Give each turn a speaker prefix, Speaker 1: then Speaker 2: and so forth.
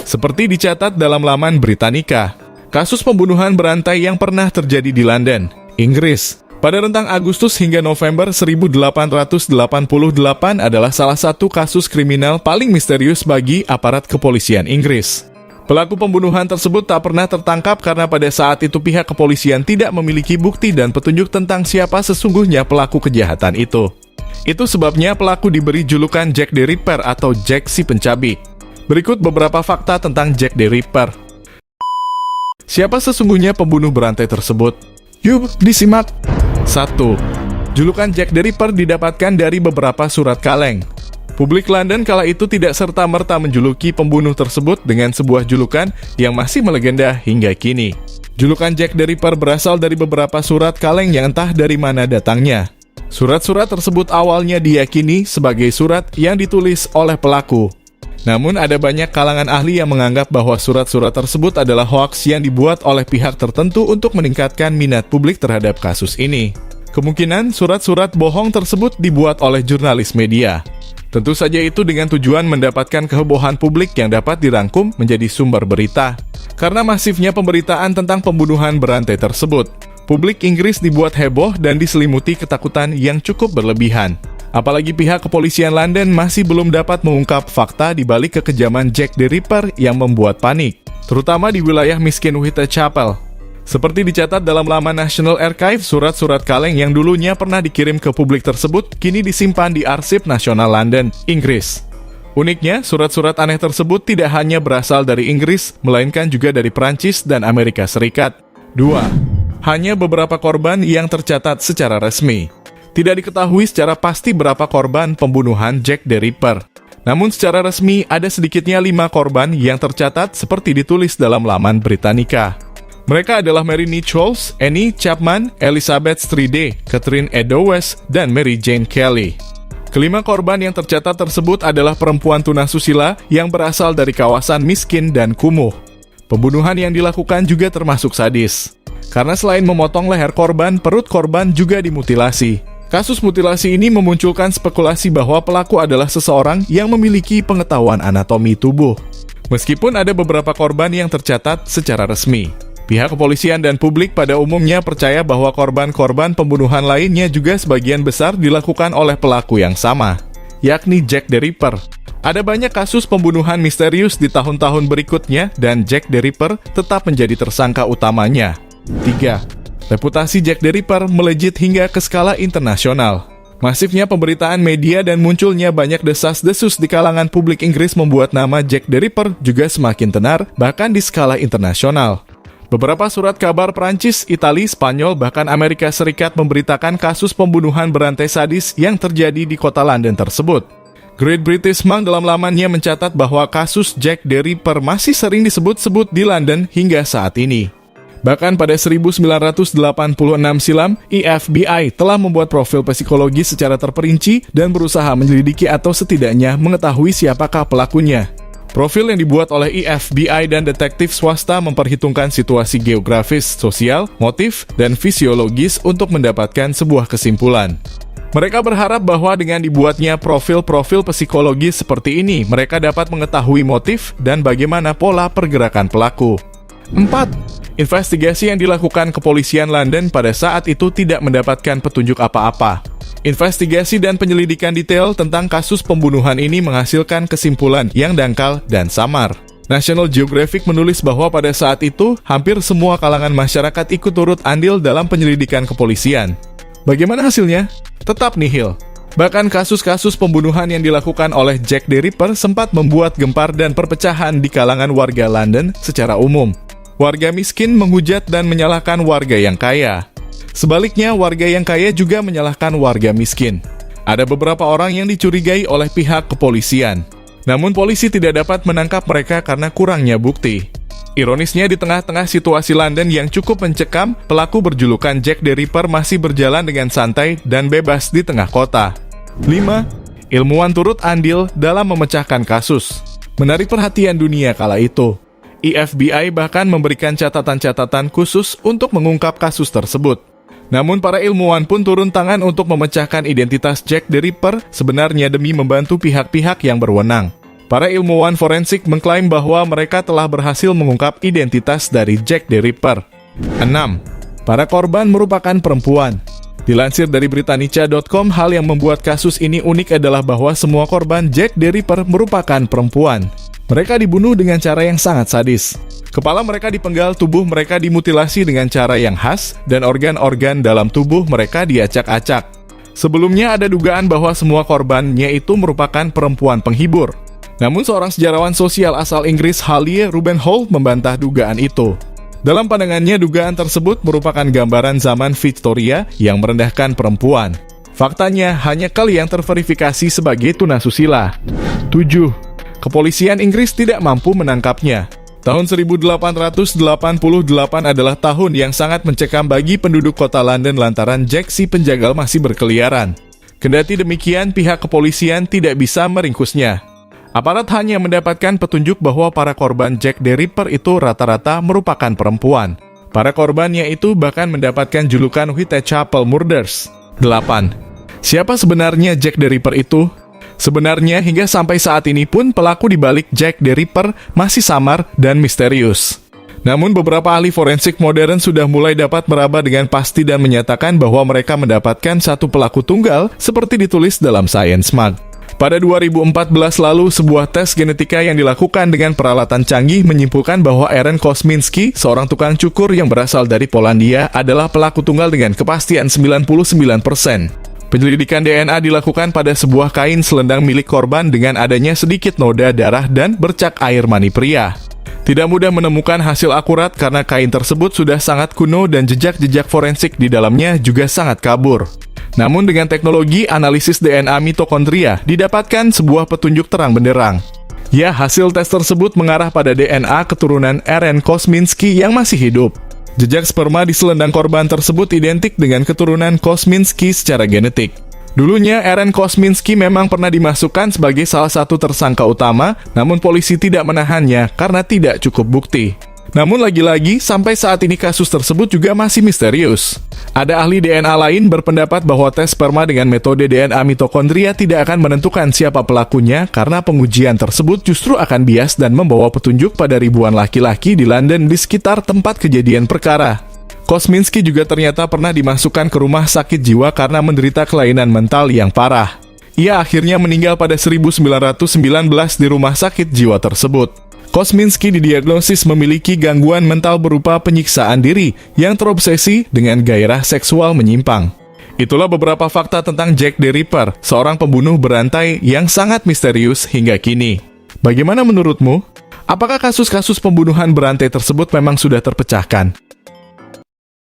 Speaker 1: Seperti dicatat dalam laman Britannica, kasus pembunuhan berantai yang pernah terjadi di London, Inggris, pada rentang Agustus hingga November 1888 adalah salah satu kasus kriminal paling misterius bagi aparat kepolisian Inggris. Pelaku pembunuhan tersebut tak pernah tertangkap karena pada saat itu pihak kepolisian tidak memiliki bukti dan petunjuk tentang siapa sesungguhnya pelaku kejahatan itu. Itu sebabnya pelaku diberi julukan Jack the Ripper atau Jack si Pencabik. Berikut beberapa fakta tentang Jack the Ripper. Siapa sesungguhnya pembunuh berantai tersebut? Yuk, disimak! 1. Julukan Jack the Ripper didapatkan dari beberapa surat kaleng. Publik London kala itu tidak serta-merta menjuluki pembunuh tersebut dengan sebuah julukan yang masih melegenda hingga kini. Julukan Jack the Ripper berasal dari beberapa surat kaleng yang entah dari mana datangnya. Surat-surat tersebut awalnya diyakini sebagai surat yang ditulis oleh pelaku. Namun ada banyak kalangan ahli yang menganggap bahwa surat-surat tersebut adalah hoaks yang dibuat oleh pihak tertentu untuk meningkatkan minat publik terhadap kasus ini. Kemungkinan surat-surat bohong tersebut dibuat oleh jurnalis media. Tentu saja itu dengan tujuan mendapatkan kehebohan publik yang dapat dirangkum menjadi sumber berita. Karena masifnya pemberitaan tentang pembunuhan berantai tersebut, publik Inggris dibuat heboh dan diselimuti ketakutan yang cukup berlebihan. Apalagi pihak kepolisian London masih belum dapat mengungkap fakta di balik kekejaman Jack the Ripper yang membuat panik, terutama di wilayah miskin Whitechapel. Seperti dicatat dalam laman National Archive, surat-surat kaleng yang dulunya pernah dikirim ke publik tersebut kini disimpan di Arsip Nasional London, Inggris. Uniknya, surat-surat aneh tersebut tidak hanya berasal dari Inggris, melainkan juga dari Prancis dan Amerika Serikat. 2. Hanya beberapa korban yang tercatat secara resmi. Tidak diketahui secara pasti berapa korban pembunuhan Jack the Ripper. Namun secara resmi ada sedikitnya 5 korban yang tercatat seperti ditulis dalam laman Britannica. Mereka adalah Mary Nichols, Annie Chapman, Elizabeth Stride, Catherine Eddowes, dan Mary Jane Kelly. Kelima korban yang tercatat tersebut adalah perempuan tunasusila yang berasal dari kawasan miskin dan kumuh. Pembunuhan yang dilakukan juga termasuk sadis. Karena selain memotong leher korban, perut korban juga dimutilasi. Kasus mutilasi ini memunculkan spekulasi bahwa pelaku adalah seseorang yang memiliki pengetahuan anatomi tubuh. Meskipun ada beberapa korban yang tercatat secara resmi, pihak kepolisian dan publik pada umumnya percaya bahwa korban-korban pembunuhan lainnya juga sebagian besar dilakukan oleh pelaku yang sama, yakni Jack the Ripper. Ada banyak kasus pembunuhan misterius di tahun-tahun berikutnya dan Jack the Ripper tetap menjadi tersangka utamanya. 3. Reputasi Jack the Ripper melejit hingga ke skala internasional. Masifnya pemberitaan media dan munculnya banyak desas-desus di kalangan publik Inggris membuat nama Jack the Ripper juga semakin tenar, bahkan di skala internasional. Beberapa surat kabar Prancis, Italia, Spanyol, bahkan Amerika Serikat memberitakan kasus pembunuhan berantai sadis yang terjadi di kota London tersebut. Great British Monk dalam lamannya mencatat bahwa kasus Jack the Ripper masih sering disebut-sebut di London hingga saat ini. Bahkan pada 1986 silam, FBI telah membuat profil psikologi secara terperinci dan berusaha menyelidiki atau setidaknya mengetahui siapakah pelakunya. Profil yang dibuat oleh FBI dan detektif swasta memperhitungkan situasi geografis, sosial, motif, dan fisiologis untuk mendapatkan sebuah kesimpulan. Mereka berharap bahwa dengan dibuatnya profil-profil psikologi seperti ini, mereka dapat mengetahui motif dan bagaimana pola pergerakan pelaku. 4. Investigasi yang dilakukan kepolisian London pada saat itu tidak mendapatkan petunjuk apa-apa. Investigasi dan penyelidikan detail tentang kasus pembunuhan ini menghasilkan kesimpulan yang dangkal dan samar. National Geographic menulis bahwa pada saat itu, hampir semua kalangan masyarakat ikut turut andil dalam penyelidikan kepolisian. Bagaimana hasilnya? Tetap nihil. Bahkan kasus-kasus pembunuhan yang dilakukan oleh Jack the Ripper sempat membuat gempar dan perpecahan di kalangan warga London secara umum. Warga miskin menghujat dan menyalahkan warga yang kaya. Sebaliknya, warga yang kaya juga menyalahkan warga miskin. Ada beberapa orang yang dicurigai oleh pihak kepolisian. Namun polisi tidak dapat menangkap mereka karena kurangnya bukti. Ironisnya, di tengah-tengah situasi London yang cukup mencekam, pelaku berjulukan Jack the Ripper masih berjalan dengan santai dan bebas di tengah kota. 5. Ilmuwan turut andil dalam memecahkan kasus. Menarik perhatian dunia kala itu. FBI bahkan memberikan catatan-catatan khusus untuk mengungkap kasus tersebut. Namun para ilmuwan pun turun tangan untuk memecahkan identitas Jack the Ripper sebenarnya demi membantu pihak-pihak yang berwenang. Para ilmuwan forensik mengklaim bahwa mereka telah berhasil mengungkap identitas dari Jack the Ripper. 6. Para korban merupakan perempuan. Dilansir dari Britannica.com, hal yang membuat kasus ini unik adalah bahwa semua korban Jack the Ripper merupakan perempuan. Mereka dibunuh dengan cara yang sangat sadis. Kepala mereka dipenggal, tubuh mereka dimutilasi dengan cara yang khas, dan organ-organ dalam tubuh mereka diacak-acak. Sebelumnya ada dugaan bahwa semua korbannya itu merupakan perempuan penghibur. Namun seorang sejarawan sosial asal Inggris, Halie Rubenhold, membantah dugaan itu. Dalam pandangannya, dugaan tersebut merupakan gambaran zaman Victoria yang merendahkan perempuan. Faktanya, hanya Kelly yang terverifikasi sebagai tunasusila. 7. Kepolisian Inggris tidak mampu menangkapnya. Tahun 1888 adalah tahun yang sangat mencekam bagi penduduk kota London lantaran Jack si penjagal masih berkeliaran. Kendati demikian, pihak kepolisian tidak bisa meringkusnya. Aparat hanya mendapatkan petunjuk bahwa para korban Jack the Ripper itu rata-rata merupakan perempuan. Para korbannya itu bahkan mendapatkan julukan Whitechapel Murders. 8. Siapa sebenarnya Jack the Ripper itu? Sebenarnya hingga sampai saat ini pun pelaku di balik Jack the Ripper masih samar dan misterius. Namun beberapa ahli forensik modern sudah mulai dapat meraba dengan pasti dan menyatakan bahwa mereka mendapatkan satu pelaku tunggal seperti ditulis dalam Science Mag. Pada 2014 lalu, sebuah tes genetika yang dilakukan dengan peralatan canggih menyimpulkan bahwa Aaron Kosminski, seorang tukang cukur yang berasal dari Polandia, adalah pelaku tunggal dengan kepastian 99%. Penyelidikan DNA dilakukan pada sebuah kain selendang milik korban dengan adanya sedikit noda darah dan bercak air mani pria. Tidak mudah menemukan hasil akurat karena kain tersebut sudah sangat kuno dan jejak-jejak forensik di dalamnya juga sangat kabur. Namun dengan teknologi analisis DNA mitokondria, didapatkan sebuah petunjuk terang benderang. Ya, hasil tes tersebut mengarah pada DNA keturunan Aaron Kosminski yang masih hidup. Jejak sperma di selendang korban tersebut identik dengan keturunan Kosminski secara genetik. Dulunya, Aaron Kosminski memang pernah dimasukkan sebagai salah satu tersangka utama, namun polisi tidak menahannya karena tidak cukup bukti. Namun lagi-lagi, sampai saat ini kasus tersebut juga masih misterius. Ada ahli DNA lain berpendapat bahwa tes sperma dengan metode DNA mitokondria tidak akan menentukan siapa pelakunya karena pengujian tersebut justru akan bias dan membawa petunjuk pada ribuan laki-laki di London di sekitar tempat kejadian perkara. Kosminski juga ternyata pernah dimasukkan ke rumah sakit jiwa karena menderita kelainan mental yang parah. Ia akhirnya meninggal pada 1919 di rumah sakit jiwa tersebut. Kosminski didiagnosis memiliki gangguan mental berupa penyiksaan diri yang terobsesi dengan gairah seksual menyimpang. Itulah beberapa fakta tentang Jack the Ripper, seorang pembunuh berantai yang sangat misterius hingga kini. Bagaimana menurutmu? Apakah kasus-kasus pembunuhan berantai tersebut memang sudah terpecahkan?